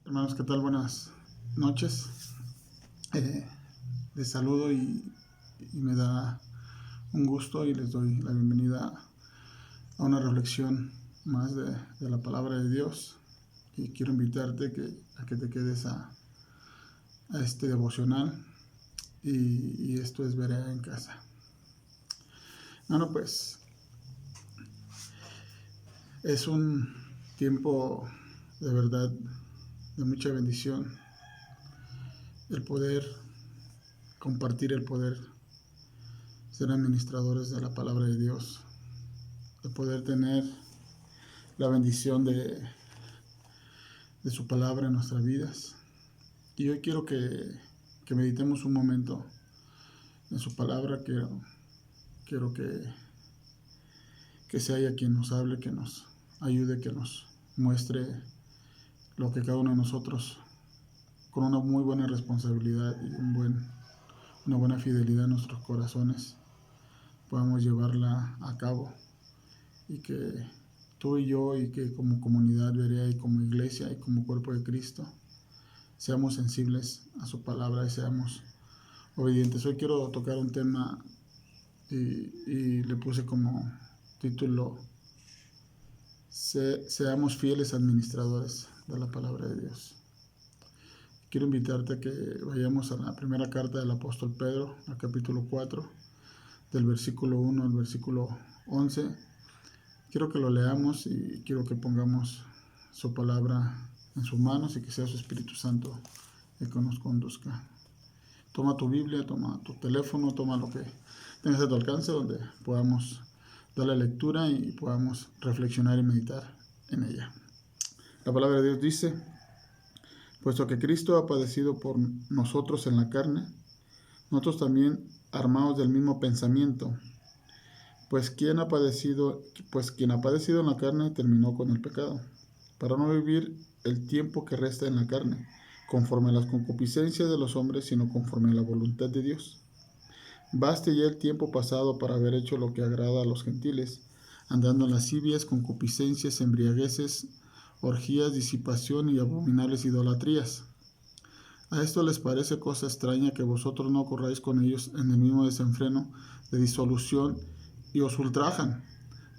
Hermanos, ¿qué tal? Buenas noches. Les saludo y me da un gusto y les doy la bienvenida a una reflexión más de la palabra de Dios. Y quiero invitarte a que te quedes a este devocional y esto es Berea en Casa. Bueno, pues es un tiempo de verdad de mucha bendición el poder compartir, el poder ser administradores de la palabra de Dios, el poder tener la bendición de su palabra en nuestras vidas. Y hoy quiero que meditemos un momento en su palabra. Quiero que sea ella quien nos hable, que nos ayude, que nos muestre lo que cada uno de nosotros, con una muy buena responsabilidad y una buena fidelidad en nuestros corazones, podamos llevarla a cabo, y que tú y yo, y que como comunidad Berea, y como iglesia, y como cuerpo de Cristo, seamos sensibles a su palabra y seamos obedientes. Hoy quiero tocar un tema y le puse como título: seamos fieles administradores de la palabra de Dios. Quiero invitarte a que vayamos a la primera carta del apóstol Pedro, al capítulo 4, del versículo 1 al versículo 11. Quiero que lo leamos y quiero que pongamos su palabra en sus manos y que sea su Espíritu Santo el que nos conduzca. Toma tu Biblia, toma tu teléfono, toma lo que tengas a tu alcance, donde podamos darle lectura y podamos reflexionar y meditar en ella. La palabra de Dios dice: puesto que Cristo ha padecido por nosotros en la carne, nosotros también armados del mismo pensamiento. Pues quien ha padecido en la carne terminó con el pecado, para no vivir el tiempo que resta en la carne, conforme a las concupiscencias de los hombres, sino conforme a la voluntad de Dios. Baste ya el tiempo pasado para haber hecho lo que agrada a los gentiles, andando en lascivias, concupiscencias, embriagueces, orgías, disipación y abominables idolatrías. A esto les parece cosa extraña que vosotros no corráis con ellos en el mismo desenfreno de disolución, y os ultrajan,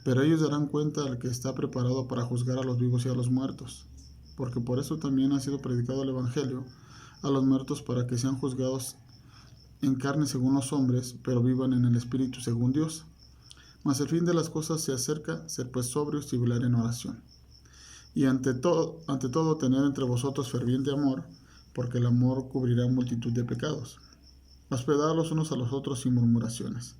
pero ellos darán cuenta al que está preparado para juzgar a los vivos y a los muertos, porque por eso también ha sido predicado el Evangelio a los muertos, para que sean juzgados en carne según los hombres, pero vivan en el Espíritu según Dios. Mas el fin de las cosas se acerca, ser pues sobrios y velar en oración. Y ante todo tener entre vosotros ferviente amor, porque el amor cubrirá multitud de pecados. Hospedad los unos a los otros sin murmuraciones.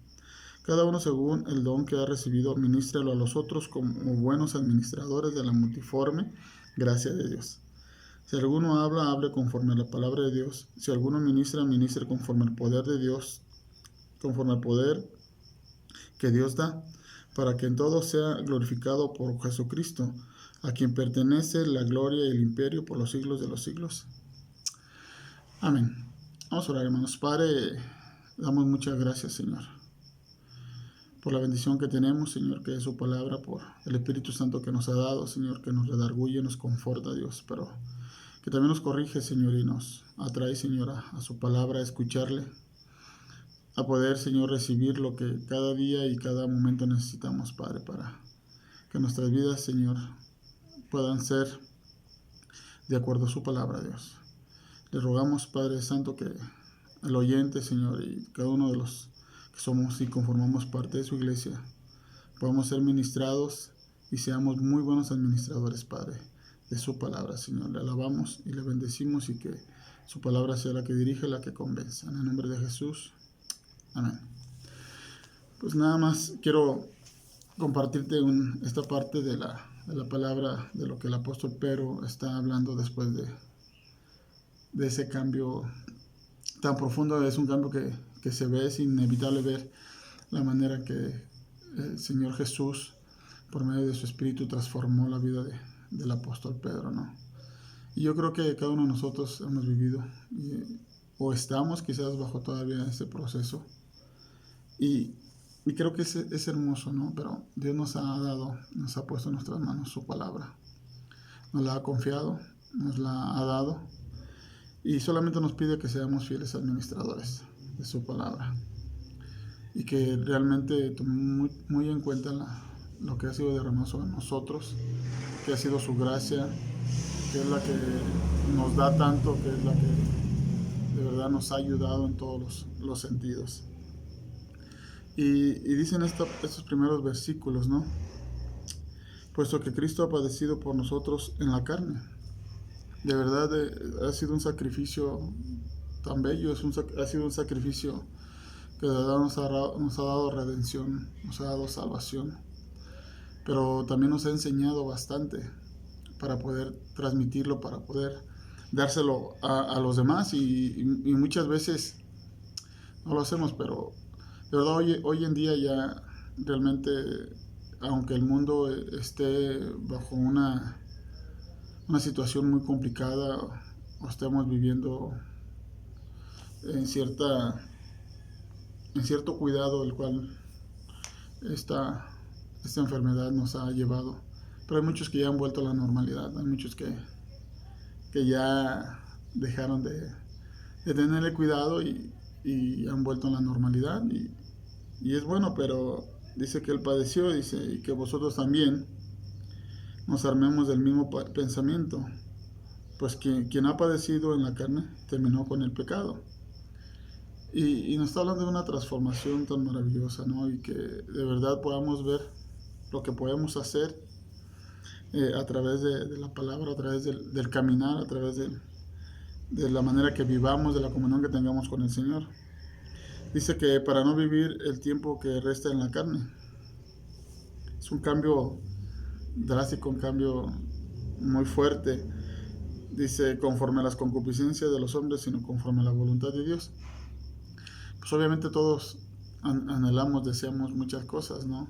Cada uno según el don que ha recibido, ministrelo a los otros como buenos administradores de la multiforme gracia de Dios. Si alguno habla, hable conforme a la palabra de Dios. Si alguno ministra, ministre conforme al poder de Dios, conforme al poder que Dios da, para que en todo sea glorificado por Jesucristo, a quien pertenece la gloria y el imperio por los siglos de los siglos. Amén. Vamos a orar, hermanos. Padre, damos muchas gracias, Señor, por la bendición que tenemos, Señor, que es su palabra, por el Espíritu Santo que nos ha dado, Señor, que nos redarguye, nos conforta, Dios, pero que también nos corrige, Señor, y nos atrae, Señor, a su palabra, a escucharle, a poder, Señor, recibir lo que cada día y cada momento necesitamos, Padre, para que nuestras vidas, Señor, puedan ser de acuerdo a su palabra, Dios. Le rogamos, Padre Santo, que el oyente, Señor, y cada uno de los que somos y conformamos parte de su iglesia, podamos ser ministrados y seamos muy buenos administradores, Padre, de su palabra, Señor. Le alabamos y le bendecimos, y que su palabra sea la que dirige, la que convenza. En el nombre de Jesús. Amén. Pues nada más quiero compartirte esta parte de la palabra, de lo que el apóstol Pedro está hablando después de ese cambio tan profundo. Es un cambio que se ve, es inevitable ver la manera que el Señor Jesús, por medio de su Espíritu, transformó la vida del apóstol Pedro, ¿no? Y yo creo que cada uno de nosotros hemos vivido o estamos quizás bajo todavía ese proceso, y creo que es hermoso, ¿no? Pero Dios nos ha puesto en nuestras manos su palabra, nos la ha confiado, nos la ha dado y solamente nos pide que seamos fieles administradores de su palabra y que realmente tomemos muy en cuenta lo que ha sido derramado sobre nosotros, que ha sido su gracia, que es la que nos da tanto, que es la que de verdad nos ha ayudado en todos los sentidos. Y dicen estos primeros versículos, ¿no? Puesto que Cristo ha padecido por nosotros en la carne. De verdad ha sido un sacrificio tan bello, ha sido un sacrificio que de verdad nos ha dado redención, nos ha dado salvación, pero también nos ha enseñado bastante para poder transmitirlo, para poder dárselo a los demás y muchas veces no lo hacemos, pero de verdad hoy en día ya realmente, aunque el mundo esté bajo una situación muy complicada o estemos viviendo en cierto cuidado el cual esta enfermedad nos ha llevado, pero hay muchos que ya han vuelto a la normalidad, hay muchos que ya dejaron de tenerle cuidado y han vuelto a la normalidad y es bueno, pero dice que él padeció, dice, y que vosotros también nos armemos del mismo pensamiento, pues quien ha padecido en la carne terminó con el pecado. Y nos está hablando de una transformación tan maravillosa, ¿no? Y que de verdad podamos ver lo que podemos hacer a través de la palabra, a través del caminar, a través de la manera que vivamos, de la comunión que tengamos con el Señor. Dice que para no vivir el tiempo que resta en la carne. Es un cambio drástico, un cambio muy fuerte. Dice, conforme a las concupiscencias de los hombres, sino conforme a la voluntad de Dios. Pues obviamente todos anhelamos, deseamos muchas cosas, ¿no?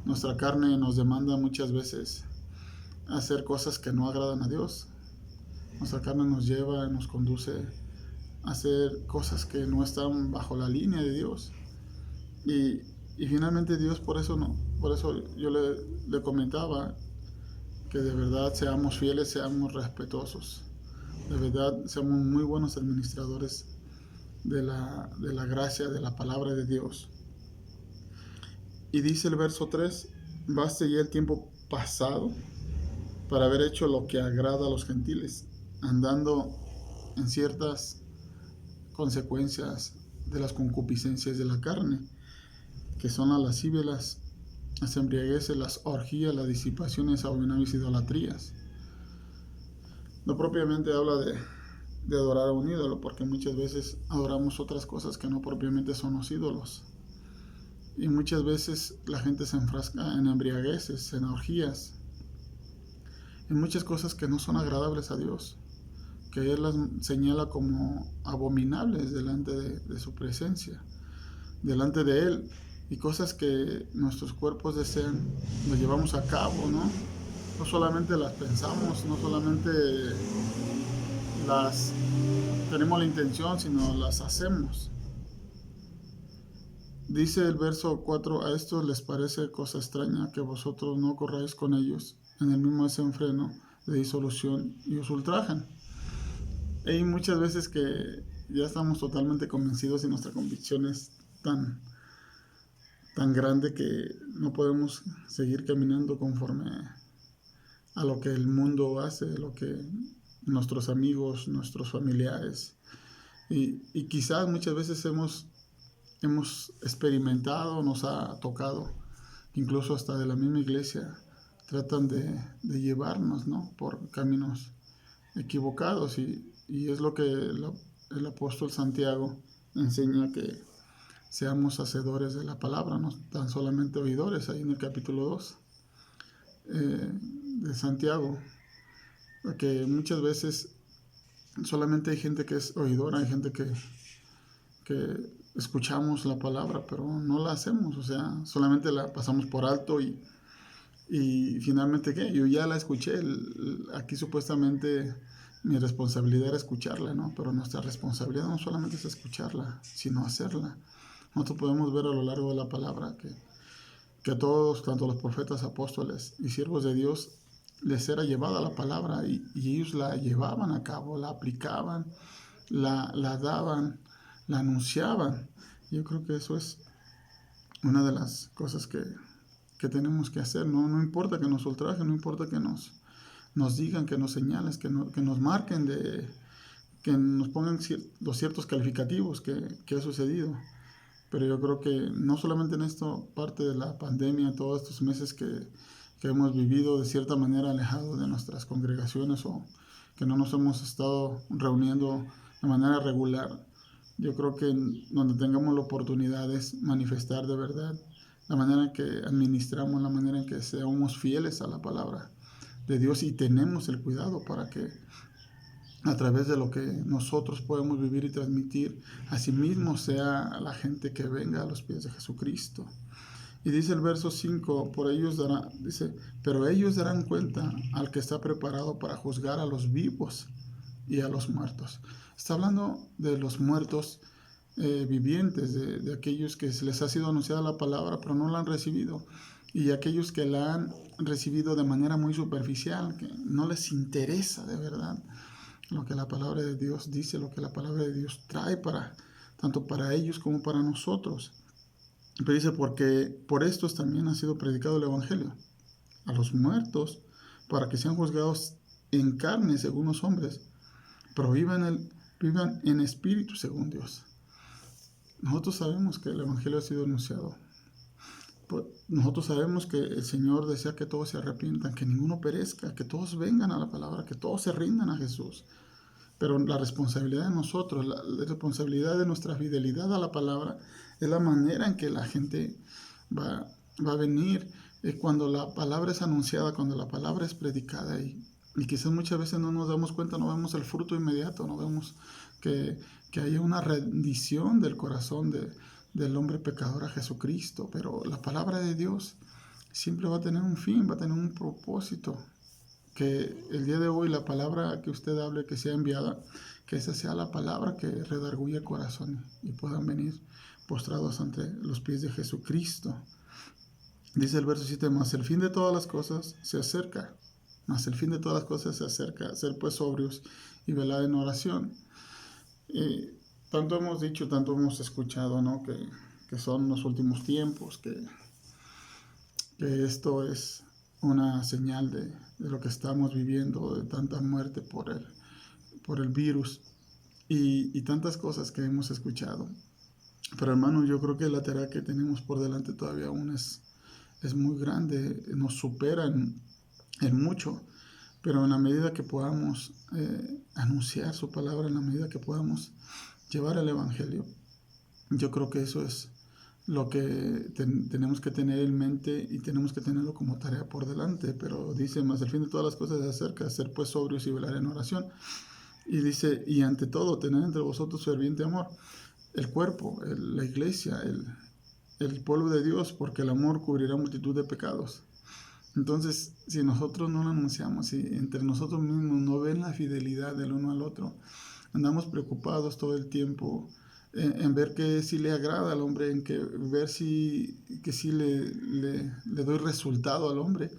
Nuestra carne nos demanda muchas veces hacer cosas que no agradan a Dios. Nuestra carne nos lleva, nos conduce a hacer cosas que no están bajo la línea de Dios. Y finalmente Dios por eso yo le comentaba que de verdad seamos fieles, seamos respetuosos, de verdad seamos muy buenos administradores de la gracia, de la palabra de Dios. Y dice el verso 3, baste ya el tiempo pasado para haber hecho lo que agrada a los gentiles, andando en ciertas consecuencias de las concupiscencias de la carne, que son las lascivias, las embriagueces, las orgías, las disipaciones, abominables, idolatrías. No propiamente habla de adorar a un ídolo, porque muchas veces adoramos otras cosas que no propiamente son los ídolos. Y muchas veces la gente se enfrasca en embriagueces, en orgías, en muchas cosas que no son agradables a Dios, que Él las señala como abominables delante de su presencia, delante de Él, y cosas que nuestros cuerpos desean, las llevamos a cabo, ¿no? No solamente las pensamos, no solamente las tenemos la intención, sino las hacemos. Dice el verso 4, a estos les parece cosa extraña que vosotros no corráis con ellos en el mismo desenfreno de disolución y os ultrajan. Hay muchas veces que ya estamos totalmente convencidos y nuestra convicción es tan grande que no podemos seguir caminando conforme a lo que el mundo hace, lo que nuestros amigos, nuestros familiares y quizás muchas veces hemos experimentado, nos ha tocado, incluso hasta de la misma iglesia, tratan de llevarnos, ¿no?, por caminos equivocados y es lo que el apóstol Santiago enseña, que seamos hacedores de la palabra, no tan solamente oidores, ahí en el capítulo 2 de Santiago, porque muchas veces solamente hay gente que es oidora, hay gente que escuchamos la palabra, pero no la hacemos, o sea, solamente la pasamos por alto y finalmente, ¿qué? Yo ya la escuché, aquí supuestamente mi responsabilidad era escucharla, ¿no? Pero nuestra responsabilidad no solamente es escucharla, sino hacerla. Nosotros podemos ver a lo largo de la palabra que todos, tanto los profetas, apóstoles y siervos de Dios, les era llevada la palabra y ellos la llevaban a cabo, la aplicaban, la daban, la anunciaban. Yo creo que eso es una de las cosas que tenemos que hacer. No importa que nos ultrajen, no importa que nos digan, que nos señalen, que nos marquen, que nos pongan los ciertos calificativos que ha sucedido. Pero yo creo que no solamente en esto, parte de la pandemia, todos estos meses que hemos vivido de cierta manera alejados de nuestras congregaciones o que no nos hemos estado reuniendo de manera regular, yo creo que donde tengamos la oportunidad es manifestar de verdad la manera en que administramos, la manera en que seamos fieles a la palabra de Dios y tenemos el cuidado para que a través de lo que nosotros podemos vivir y transmitir, asimismo sea la gente que venga a los pies de Jesucristo. Y dice el verso 5, pero ellos darán cuenta al que está preparado para juzgar a los vivos y a los muertos. Está hablando de los muertos vivientes, de aquellos que se les ha sido anunciada la palabra, pero no la han recibido. Y aquellos que la han recibido de manera muy superficial, que no les interesa de verdad lo que la palabra de Dios dice, lo que la palabra de Dios trae tanto para ellos como para nosotros. Pero dice, porque por estos también ha sido predicado el Evangelio a los muertos, para que sean juzgados en carne según los hombres, pero vivan en espíritu según Dios. Nosotros sabemos que el Evangelio ha sido anunciado. Nosotros sabemos que el Señor desea que todos se arrepientan, que ninguno perezca, que todos vengan a la palabra, que todos se rindan a Jesús. Pero la responsabilidad de nosotros, la responsabilidad de nuestra fidelidad a la palabra, es la manera en que la gente va a venir. Cuando la palabra es anunciada, cuando la palabra es predicada, y quizás muchas veces no nos damos cuenta, no vemos el fruto inmediato, no vemos que haya una rendición del corazón del hombre pecador a Jesucristo, pero la palabra de Dios siempre va a tener un fin, va a tener un propósito. Que el día de hoy la palabra que usted hable, que sea enviada, que esa sea la palabra que redarguye el corazón y puedan venir postrados ante los pies de Jesucristo. Dice el verso 7, mas el fin de todas las cosas se acerca, ser pues sobrios y velad en oración. Tanto hemos dicho, tanto hemos escuchado, ¿no? que son los últimos tiempos, que esto es una señal de lo que estamos viviendo, de tanta muerte por el virus y tantas cosas que hemos escuchado. Pero hermano, yo creo que la tarea que tenemos por delante todavía aún es muy grande, nos supera en mucho, pero en la medida que podamos anunciar su palabra, en la medida que podamos llevar el Evangelio, yo creo que eso es lo que tenemos que tener en mente y tenemos que tenerlo como tarea por delante. Pero dice, más el fin de todas las cosas se acerca, ser pues sobrios y velar en oración. Y dice, y ante todo, tener entre vosotros ferviente amor. El cuerpo, la iglesia, el pueblo de Dios, porque el amor cubrirá multitud de pecados. Entonces, si nosotros no lo anunciamos, si entre nosotros mismos no ven la fidelidad del uno al otro, andamos preocupados todo el tiempo en ver que si le agrada al hombre, en ver que si le doy resultado al hombre.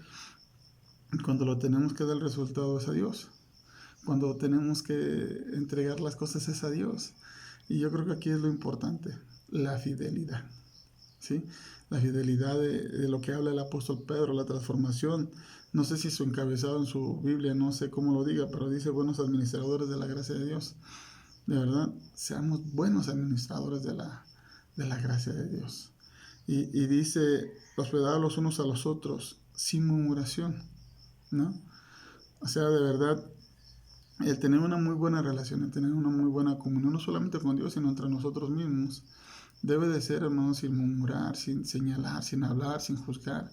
Cuando lo tenemos que dar el resultado es a Dios. Cuando tenemos que entregar las cosas es a Dios. Y yo creo que aquí es lo importante, la fidelidad, ¿sí? La fidelidad de lo que habla el apóstol Pedro, la transformación. No sé si su encabezado en su Biblia, no sé cómo lo diga, pero dice buenos administradores de la gracia de Dios. De verdad, seamos buenos administradores de la gracia de Dios. Y dice, hospedados los unos a los otros, sin murmuración, ¿no? O sea, de verdad, el tener una muy buena relación, el tener una muy buena comunión, no solamente con Dios, sino entre nosotros mismos, debe de ser, hermanos, sin murmurar, sin señalar, sin hablar, sin juzgar,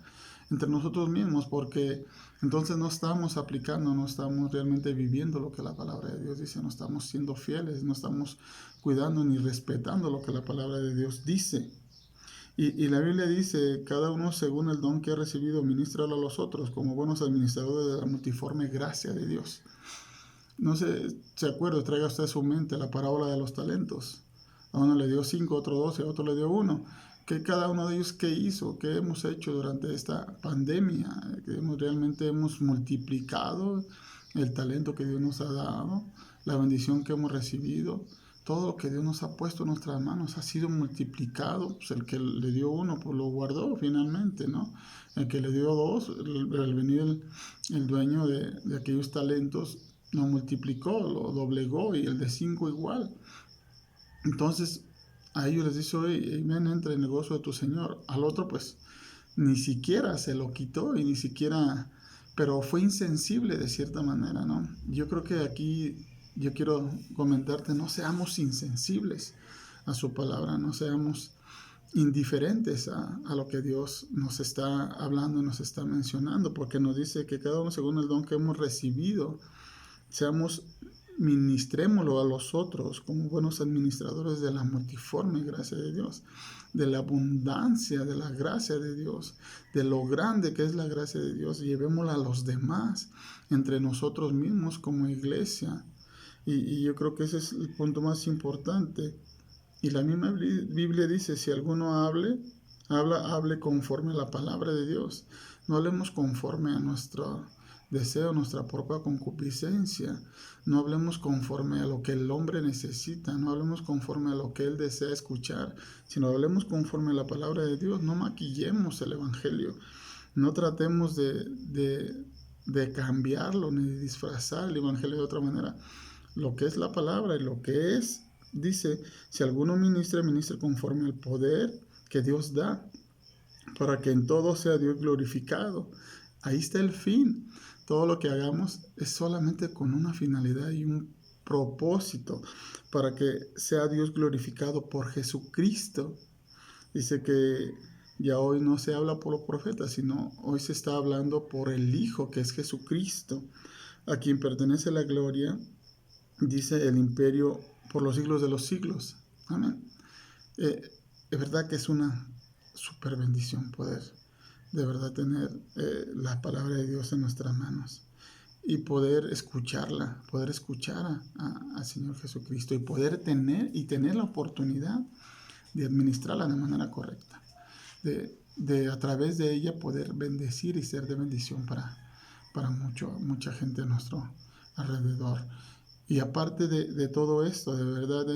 entre nosotros mismos, porque entonces no estamos aplicando, no estamos realmente viviendo lo que la palabra de Dios dice, no estamos siendo fieles, no estamos cuidando ni respetando lo que la palabra de Dios dice. Y la Biblia dice, cada uno según el don que ha recibido, ministralo a los otros, como buenos administradores de la multiforme gracia de Dios. No sé, se acuerda, traiga usted a su mente la parábola de los talentos. A uno le dio 5, a otro 12, a otro le dio 1. que cada uno de ellos qué hizo, qué hemos hecho durante esta pandemia, realmente hemos multiplicado el talento que Dios nos ha dado, la bendición que hemos recibido, todo lo que Dios nos ha puesto en nuestras manos ha sido multiplicado. Pues el que le dio uno, pues lo guardó finalmente, ¿no? El que le dio dos, al venir el dueño de aquellos talentos, lo multiplicó, lo doblegó, y el de 5 igual. Entonces, a ellos les dice: oye, ven, entra en el gozo de tu Señor. Al otro, pues, ni siquiera se lo quitó, y ni siquiera, pero fue insensible de cierta manera, ¿no? Yo creo que aquí yo quiero comentarte: no seamos insensibles a su palabra, no seamos indiferentes a lo que Dios nos está hablando y nos está mencionando, porque nos dice que cada uno según el don que hemos recibido, seamos, ministrémoslo a los otros como buenos administradores de la multiforme gracia de Dios, de la abundancia de la gracia de Dios, de lo grande que es la gracia de Dios. Llevémosla a los demás, entre nosotros mismos como iglesia. Y yo creo que ese es el punto más importante. Y la misma Biblia dice: si alguno hable conforme a la palabra de Dios. No hablemos conforme a nuestro deseo, nuestra propia concupiscencia. No hablemos conforme a lo que el hombre necesita. No hablemos conforme a lo que él desea escuchar, sino hablemos conforme a la palabra de Dios. No maquillemos el evangelio. No tratemos de cambiarlo ni de disfrazar el evangelio de otra manera. Lo que es la palabra y lo que es, dice: si alguno ministra, ministre conforme al poder que Dios da, para que en todo sea Dios glorificado. Ahí está el fin. Todo lo que hagamos es solamente con una finalidad y un propósito, para que sea Dios glorificado por Jesucristo. Dice que ya hoy no se habla por los profetas, sino hoy se está hablando por el Hijo, que es Jesucristo, a quien pertenece la gloria, dice, el imperio por los siglos de los siglos. Amén. Es verdad que es una super bendición poder de verdad tener la palabra de Dios en nuestras manos, y poder escucharla, poder escuchar al Señor Jesucristo, y poder tener la oportunidad de administrarla de manera correcta, de a través de ella poder bendecir y ser de bendición para mucha gente a nuestro alrededor. Y aparte de todo esto, de verdad,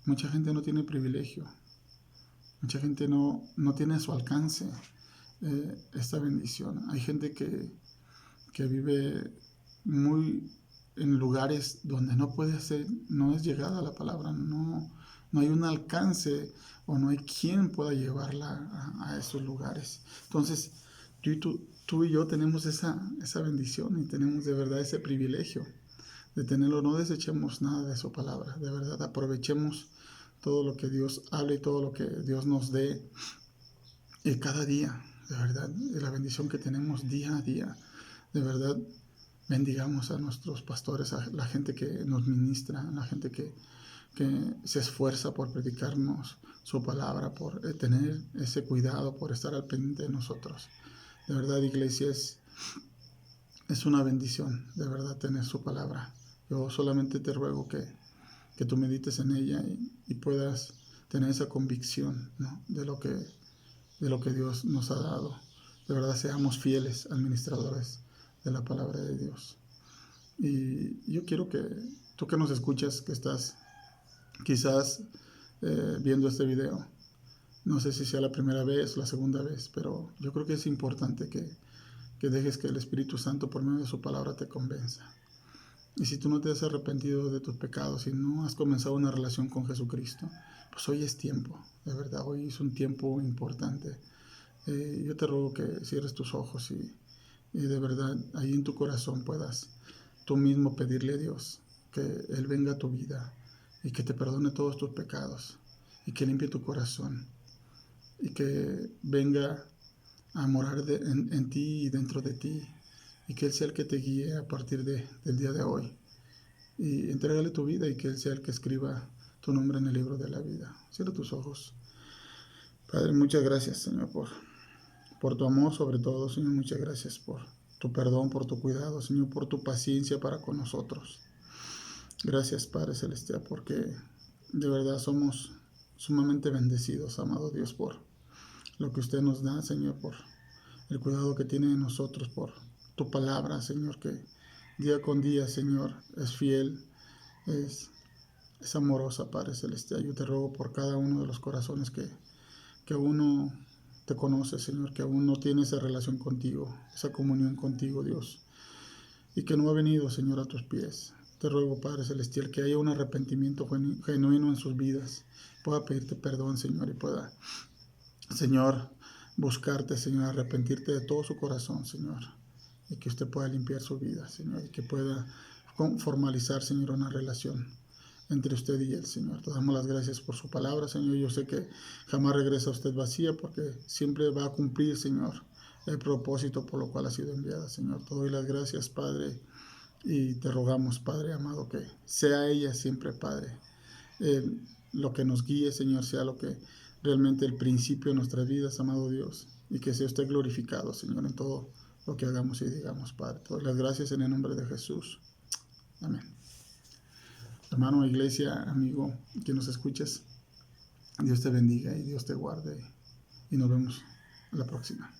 mucha gente no tiene privilegio, mucha gente no tiene a su alcance esta bendición. Hay gente que vive muy en lugares donde no es llegada la palabra, no hay un alcance, o no hay quien pueda llevarla a esos lugares. Entonces, tú y yo tenemos esa bendición, y tenemos de verdad ese privilegio de tenerlo. No desechemos nada de su palabra, de verdad, aprovechemos todo lo que Dios hable y todo lo que Dios nos dé, y cada día, de verdad, la bendición que tenemos día a día. De verdad, bendigamos a nuestros pastores, a la gente que nos ministra, a la gente que se esfuerza por predicarnos su palabra, por tener ese cuidado, por estar al pendiente de nosotros. De verdad, iglesia, es una bendición, de verdad, tener su palabra. Yo solamente te ruego que tú medites en ella, y puedas tener esa convicción, ¿no?, de lo que Dios nos ha dado. De verdad, seamos fieles administradores de la palabra de Dios. Y yo quiero que tú que nos escuchas, que estás quizás viendo este video, no sé si sea la primera vez o la segunda vez, pero yo creo que es importante que dejes que el Espíritu Santo, por medio de su palabra, te convenza. Y si tú no te has arrepentido de tus pecados y no has comenzado una relación con Jesucristo, pues hoy es tiempo, de verdad, hoy es un tiempo importante. Yo te ruego que cierres tus ojos, y de verdad ahí en tu corazón puedas tú mismo pedirle a Dios que Él venga a tu vida, y que te perdone todos tus pecados, y que limpie tu corazón, y que venga a morar en ti y dentro de ti, y que Él sea el que te guíe a partir del día de hoy. Y entrégale tu vida, y que Él sea el que escriba tu nombre en el libro de la vida. Cierra tus ojos. Padre, muchas gracias, Señor, por tu amor sobre todo, Señor. Muchas gracias por tu perdón, por tu cuidado, Señor, por tu paciencia para con nosotros. Gracias, Padre Celestial, porque de verdad somos sumamente bendecidos, amado Dios, por lo que usted nos da, Señor, por el cuidado que tiene de nosotros, por tu palabra, Señor, que día con día, Señor, es fiel, es amorosa, Padre Celestial. Yo te ruego por cada uno de los corazones que aún no te conoce, Señor, que aún no tiene esa relación contigo, esa comunión contigo, Dios, y que no ha venido, Señor, a tus pies. Te ruego, Padre Celestial, que haya un arrepentimiento genuino en sus vidas, pueda pedirte perdón, Señor, y pueda, Señor, buscarte, Señor, arrepentirte de todo su corazón, Señor, y que usted pueda limpiar su vida, Señor, y que pueda formalizar, Señor, una relación entre usted y el Señor. Te damos las gracias por su palabra, Señor. Yo sé que jamás regresa a usted vacía, porque siempre va a cumplir, Señor, el propósito por lo cual ha sido enviada, Señor. Te doy las gracias, Padre, y te rogamos, Padre amado, que sea ella siempre, Padre, lo que nos guíe, Señor, sea lo que realmente el principio de nuestras vidas, amado Dios, y que sea usted glorificado, Señor, en todo lo que hagamos y digamos, Padre. Te doy las gracias en el nombre de Jesús. Amén. Hermano, iglesia, amigo, que nos escuches, Dios te bendiga y Dios te guarde, y nos vemos la próxima.